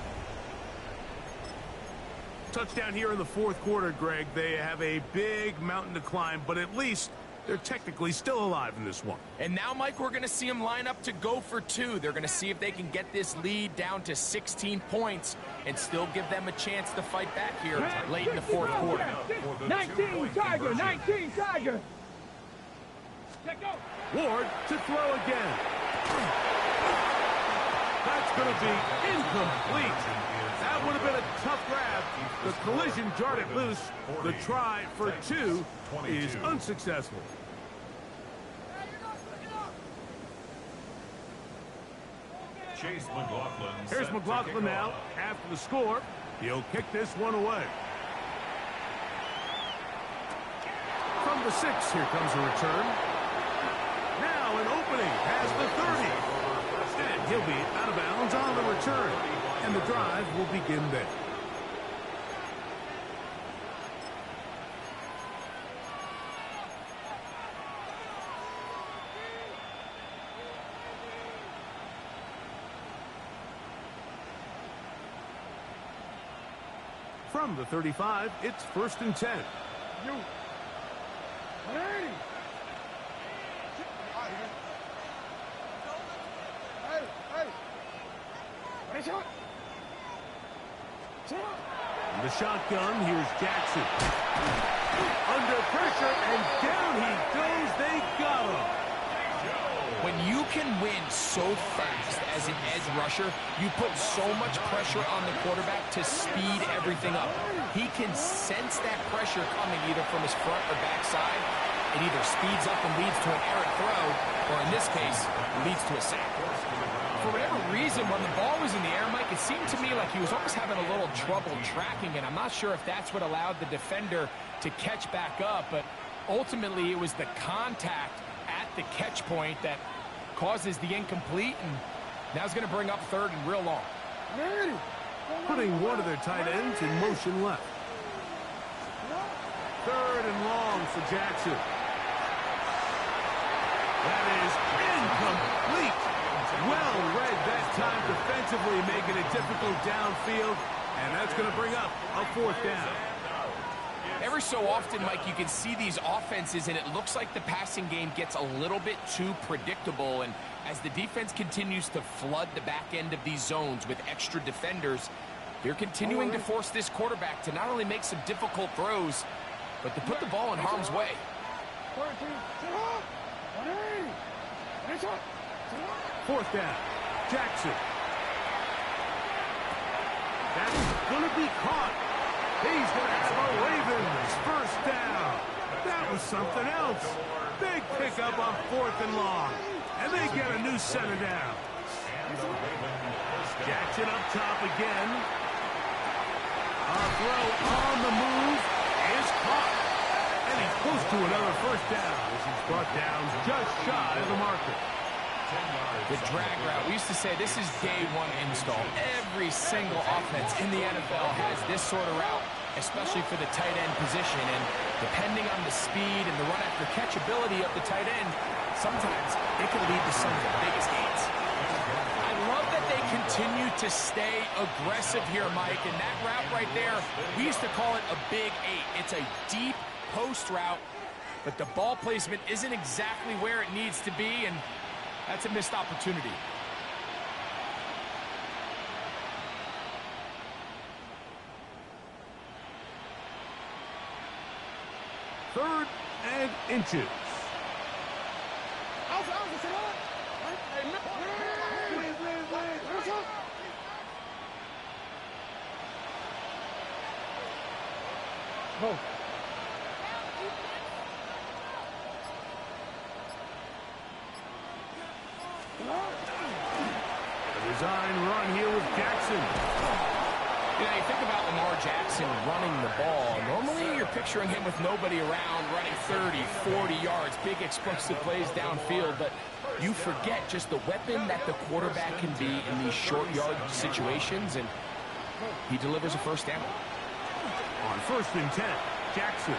Touchdown here in the 4th quarter, Greg. They have a big mountain to climb, but at least they're technically still alive in this one. And now, Mike, we're going to see them line up to go for 2. They're going to see if they can get this lead down to 16 points and still give them a chance to fight back here late in the 4th quarter. 19 Tiger, 19 Tiger. Ward to throw again. That's going to be incomplete. That would have been a tough grab. The collision jarred it loose. The try for 2 is unsuccessful. Chase McLaughlin. Here's McLaughlin now after the score. He'll kick this one away. From the 6, here comes a return. Now an opening has the 30. And he'll be out of bounds on the return. And the drive will begin there. From the 35, it's 1st and 10. You. 180. The shotgun, here's Jackson. Under pressure, and down he goes. They got him. When you can win so fast as an edge rusher, you put so much pressure on the quarterback to speed everything up. He can sense that pressure coming either from his front or back side. It either speeds up and leads to an errant throw, or in this case, leads to a sack. For whatever reason, when the ball was in the air, Mike, it seemed to me like he was almost having a little trouble tracking it. I'm not sure if that's what allowed the defender to catch back up, but ultimately it was the contact at the catch point that causes the incomplete, and now it's going to bring up 3rd and real long. Putting one of their tight ends in motion left. 3rd and long for Jackson. That is incomplete. Well read that time defensively, making it difficult downfield, and that's going to bring up a 4th down. Every so often, Mike, you can see these offenses, and it looks like the passing game gets a little bit too predictable. And as the defense continues to flood the back end of these zones with extra defenders, they're continuing to force this quarterback to not only make some difficult throws, but to put the ball in harm's way. 4th down. Jackson. That's going to be caught. He's going to have a Ravens 1st down. That was something else. Big pickup on 4th and long. And they get a new set of downs. Jackson up top again. A throw on the move is caught. And he's close to another 1st down as he's brought down just shy of the marker. The drag route. We used to say this is day 1 install. Every single offense in the NFL has this sort of route, especially for the tight end position. And depending on the speed and the run-after-catch ability of the tight end, sometimes it can lead to some of the biggest gains. I love that they continue to stay aggressive here, Mike. And that route right there, we used to call it a big 8. It's a deep post route, but the ball placement isn't exactly where it needs to be, and that's a missed opportunity. Third and inches. Oh. The design run here with Jackson. You know, you think about Lamar Jackson running the ball. Normally, you're picturing him with nobody around, running 30, 40 yards, big explosive plays downfield, but you forget just the weapon that the quarterback can be in these short yard situations, and he delivers a 1st down. On 1st and 10, Jackson.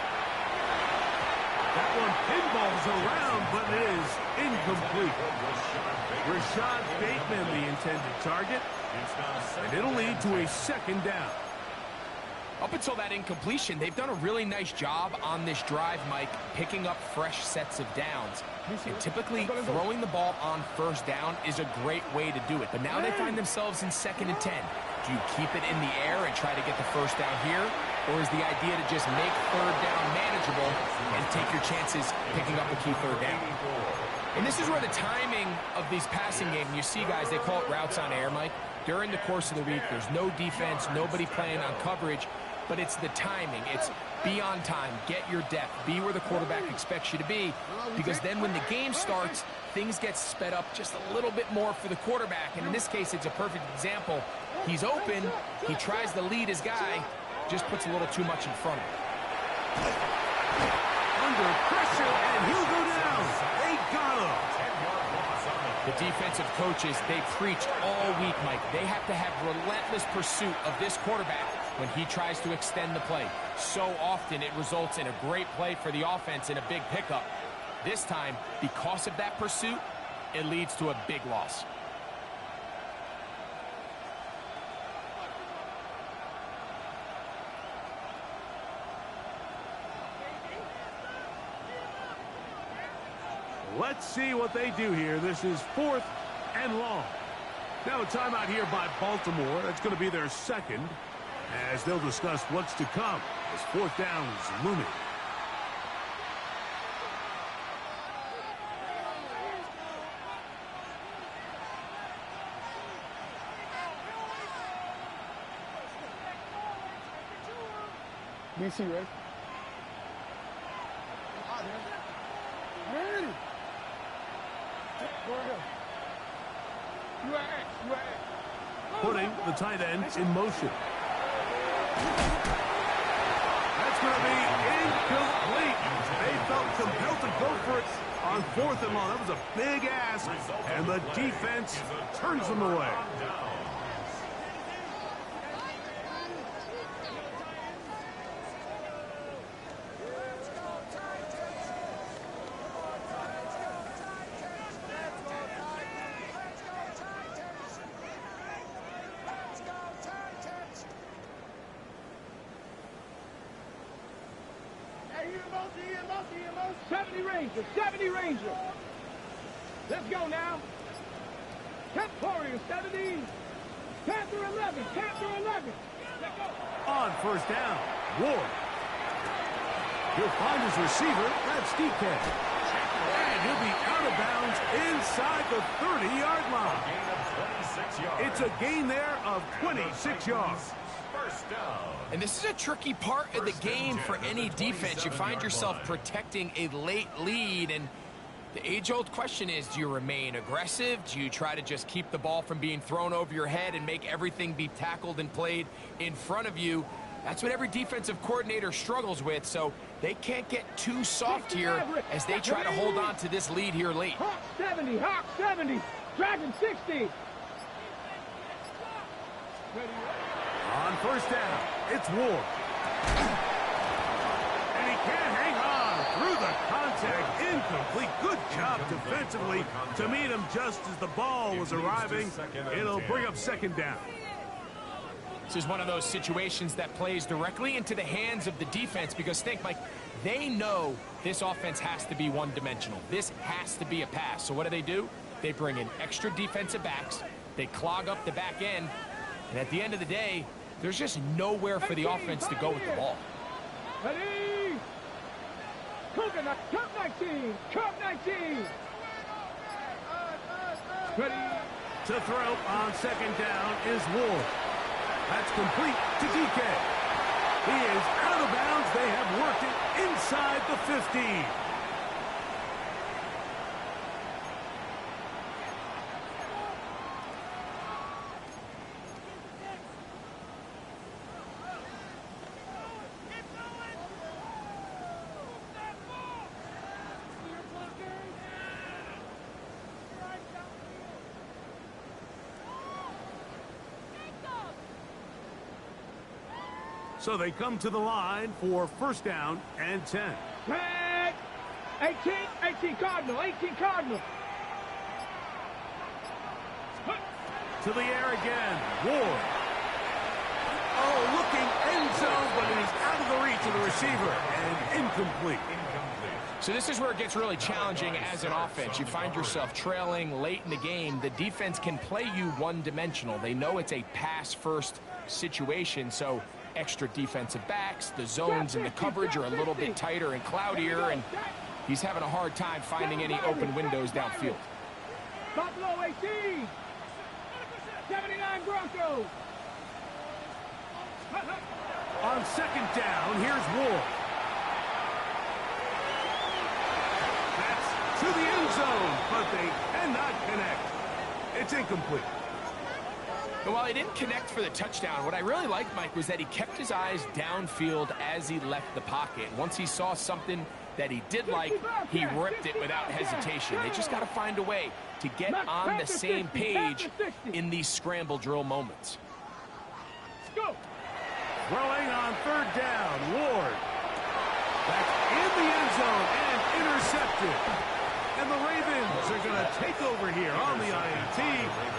That one pinballs around, but it is incomplete. Rashad Bateman, the intended target, and it'll lead to a 2nd down. Up until that incompletion, they've done a really nice job on this drive, Mike, picking up fresh sets of downs. And typically, throwing the ball on 1st down is a great way to do it. But now they find themselves in 2nd and 10. Do you keep it in the air and try to get the 1st down here? or is the idea to just make third down manageable and take your chances picking up a key third down? And this is where the timing of these passing games, you see guys, they call it routes on air, Mike. During the course of the week, there's no defense, nobody playing on coverage, but it's the timing. It's be on time, get your depth, be where the quarterback expects you to be, because then when the game starts, things get sped up just a little bit more for the quarterback. And in this case, it's a perfect example. He's open, he tries to lead his guy, just puts a little too much in front of him. Under pressure, and he'll go down. They got him. The defensive coaches, they preached all week, Mike. They have to have relentless pursuit of this quarterback when he tries to extend the play. So often it results in a great play for the offense and a big pickup. This time, because of that pursuit, it leads to a big loss. Let's see what they do here. This is 4th and long. Now a timeout here by Baltimore. That's going to be their second, as they'll discuss what's to come as 4th down is looming. BC, ready? Ready. Go ahead. You are X. You are X. Putting the tight end in motion. That's going to be incomplete. They felt compelled to go for it on 4th and long. That was a big ask, and the defense turns them away. EMO, 70 Ranger, 70 Ranger. Let's go now. Cat Warrior, 70. Panther 11, Panther 11. Let's go. On 1st down, Ward. He'll find his receiver. That's DK. And he'll be out of bounds inside the 30-yard line. It's a gain there of 26 yards. First down. And this is a tricky part of the game for any defense. You find yourself protecting a late lead, and the age-old question is, do you remain aggressive? Do you try to just keep the ball from being thrown over your head and make everything be tackled and played in front of you? That's what every defensive coordinator struggles with, so they can't get too soft here as they try to hold on to this lead here late. Hawk 70, Hawk 70, Dragon 60. On 1st down, it's Ward. And he can't hang on through the contact. Incomplete. Good job defensively to meet him just as the ball was arriving. It'll bring up 2nd down. This is one of those situations that plays directly into the hands of the defense because think, Mike, they know this offense has to be one-dimensional. This has to be a pass. So what do? They bring in extra defensive backs. They clog up the back end. And at the end of the day, there's just nowhere for the offense to go with the ball. Ready? Coconut, Cup 19, Cup 19. Ready? To throw on 2nd down is Ward. That's complete to DK. He is out of bounds. They have worked it inside the 15. So they come to the line for 1st down and 10. Tag! 18 Cardinal, 18 Cardinal. To the air again, Ward. Oh, looking end zone, but it is out of the reach of the receiver and incomplete. So this is where it gets really challenging as an offense. You find yourself trailing late in the game. The defense can play you one-dimensional. They know it's a pass-first situation, so extra defensive backs. The zones and the coverage are a little bit tighter and cloudier, and he's having a hard time finding any open windows downfield. Buffalo 18. 79 Broncos. On second down, here's Ward. That's to the end zone, but they cannot connect. It's incomplete. And while he didn't connect for the touchdown, what I really liked, Mike, was that he kept his eyes downfield as he left the pocket. Once he saw something that he did like, he ripped it without hesitation. They just got to find a way to get on the same page in these scramble drill moments. Go. Throwing on third down, Ward. That's in the end zone and intercepted. And the Ravens are going to take over here on the INT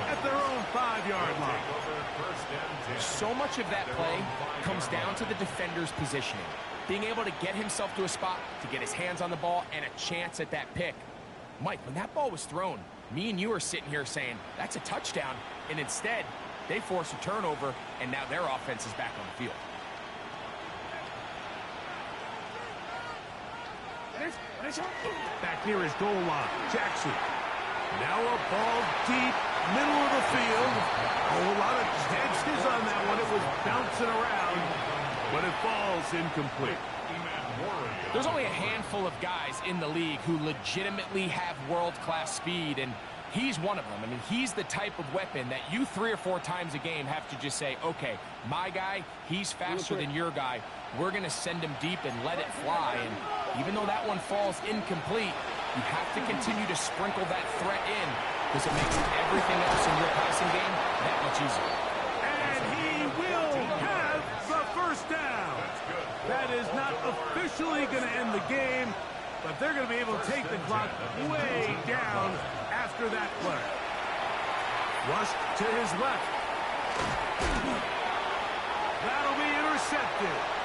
at their own 5-yard line. So much of that play comes down to the defender's positioning. Being able to get himself to a spot, to get his hands on the ball, and a chance at that pick. Mike, when that ball was thrown, me and you are sitting here saying, that's a touchdown. And instead, they force a turnover, and now their offense is back on the field. Back near his goal line, Jackson. Now a ball deep, middle of the field. Oh, a lot of chances on that one. It was bouncing around, but it falls incomplete. There's only a handful of guys in the league who legitimately have world-class speed, and he's one of them. I mean, he's the type of weapon that you 3 or 4 times a game have to just say, okay, my guy, he's faster than your guy. We're going to send him deep and let it fly. And even though that one falls incomplete, you have to continue to sprinkle that threat in because it makes everything else in your passing game that much easier. And he will have the first down. That is not officially going to end the game, but they're going to be able to take the clock way down after that play. Rush to his left. That'll be intercepted.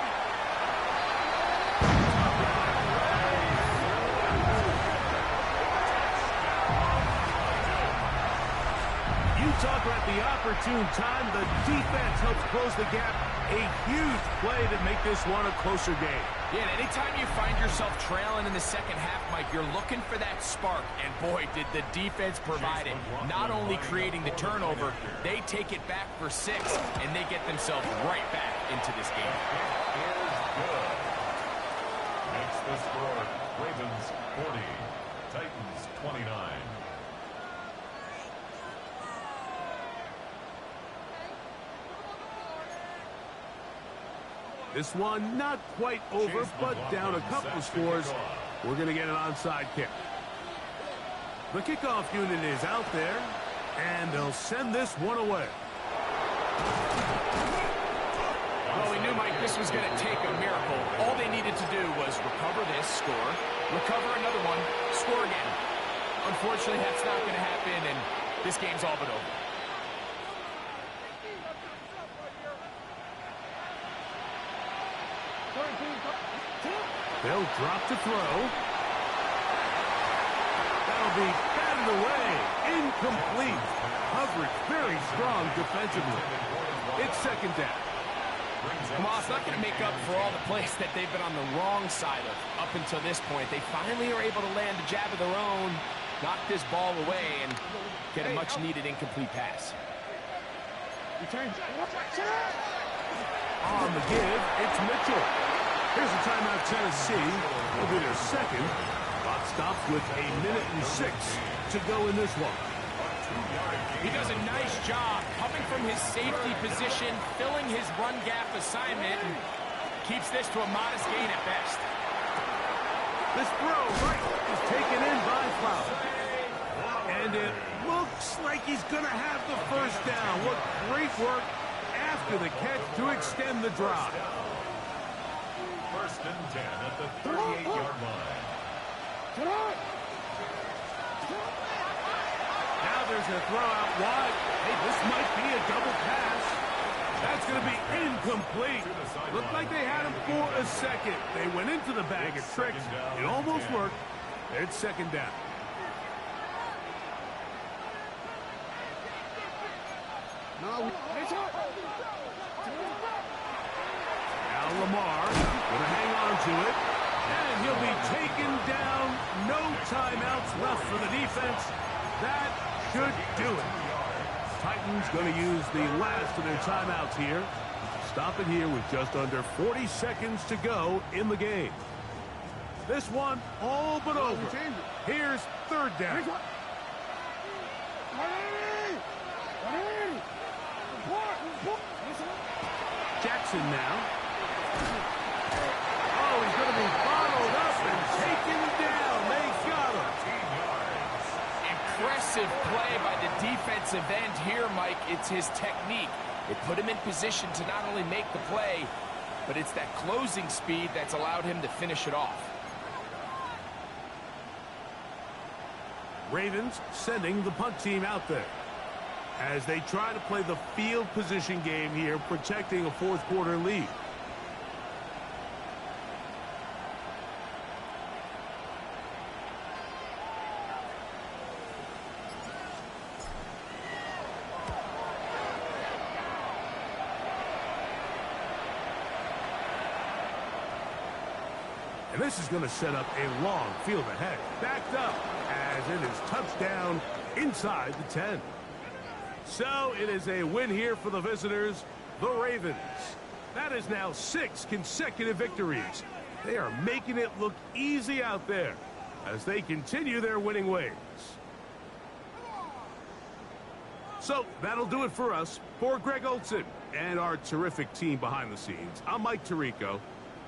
Talk about the opportune time. The defense helps close the gap. A huge play to make this one a closer game. Yeah, and anytime you find yourself trailing in the second half, Mike, you're looking for that spark. And boy, did the defense provide it. Not only creating the turnover, they take it back for 6, and they get themselves right back into this game. Makes the score Ravens 40, Titans 29. This one not quite over, but down a couple of scores. We're going to get an onside kick. The kickoff unit is out there, and they'll send this one away. Well, we knew, Mike, this was going to take a miracle. All they needed to do was recover this, score, recover another one, score again. Unfortunately, that's not going to happen, and this game's all but over. They'll drop to throw. That'll be batted away. Incomplete. Coverage very strong defensively. It's second down. Well, it's not going to make up for all the plays that they've been on the wrong side of up until this point. They finally are able to land a jab of their own, knock this ball away, and get a much-needed incomplete pass. On the give, it's Mitchell. Here's a timeout, Tennessee. Will be their second. Clock stops with 1:06 to go in this one. He does a nice job coming from his safety position, filling his run gap assignment, and keeps this to a modest gain at best. This throw right is taken in by Flower. And it looks like he's going to have the first down. What great work after the catch to extend the drive. First and 10 at the 38-yard line. Now there's a throw out wide. Hey, this might be a double pass. That's going to be incomplete. Looked like they had him for a second. They went into the bag of tricks. It almost worked. It's second down. Lamar gonna hang on to it, and he'll be taken down. No timeouts left for the defense. That should do it. Titans gonna use the last of their timeouts here. Stop it here with just under 40 seconds to go in the game. This one all but over. Here's third down. Jackson now. Oh, he's going to be bottled up and taken down. They got him. Impressive play by the defensive end here, Mike. It's his technique. It put him in position to not only make the play, but it's that closing speed that's allowed him to finish it off. Ravens sending the punt team out there as they try to play the field position game here, protecting a fourth quarter lead. And this is going to set up a long field ahead. Backed up as it is touchdown inside the 10. So it is a win here for the visitors, the Ravens. That is now 6 consecutive victories. They are making it look easy out there as they continue their winning ways. So that'll do it for us. For Greg Olson and our terrific team behind the scenes, I'm Mike Tirico.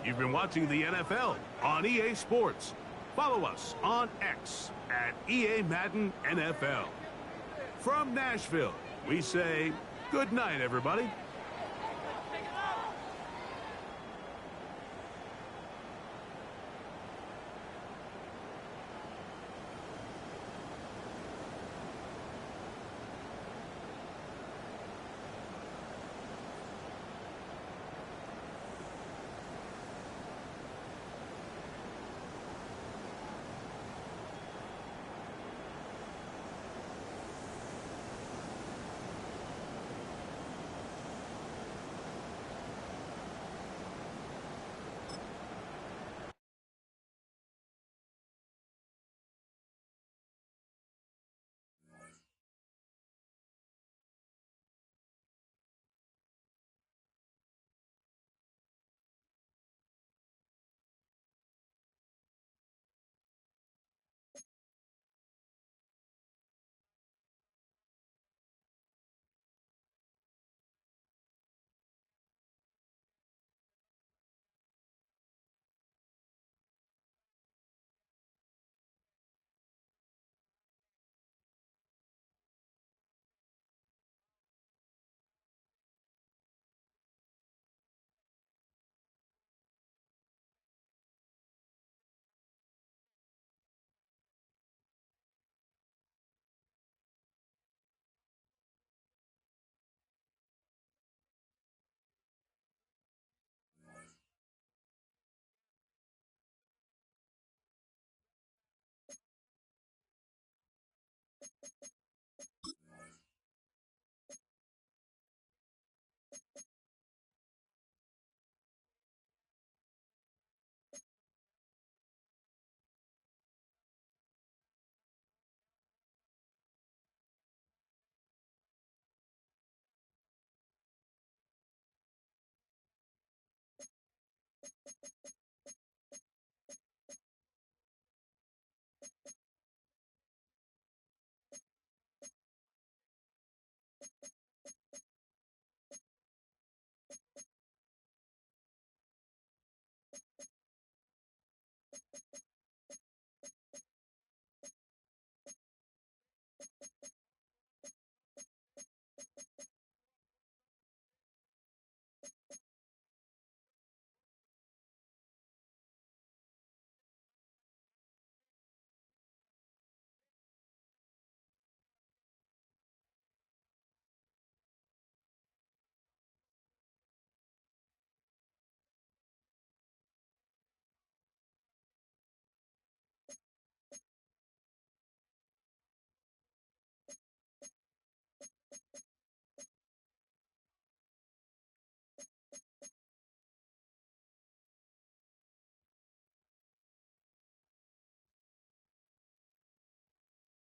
You've been watching the NFL on EA Sports. Follow us on X at EA Madden NFL. From Nashville, we say good night, everybody.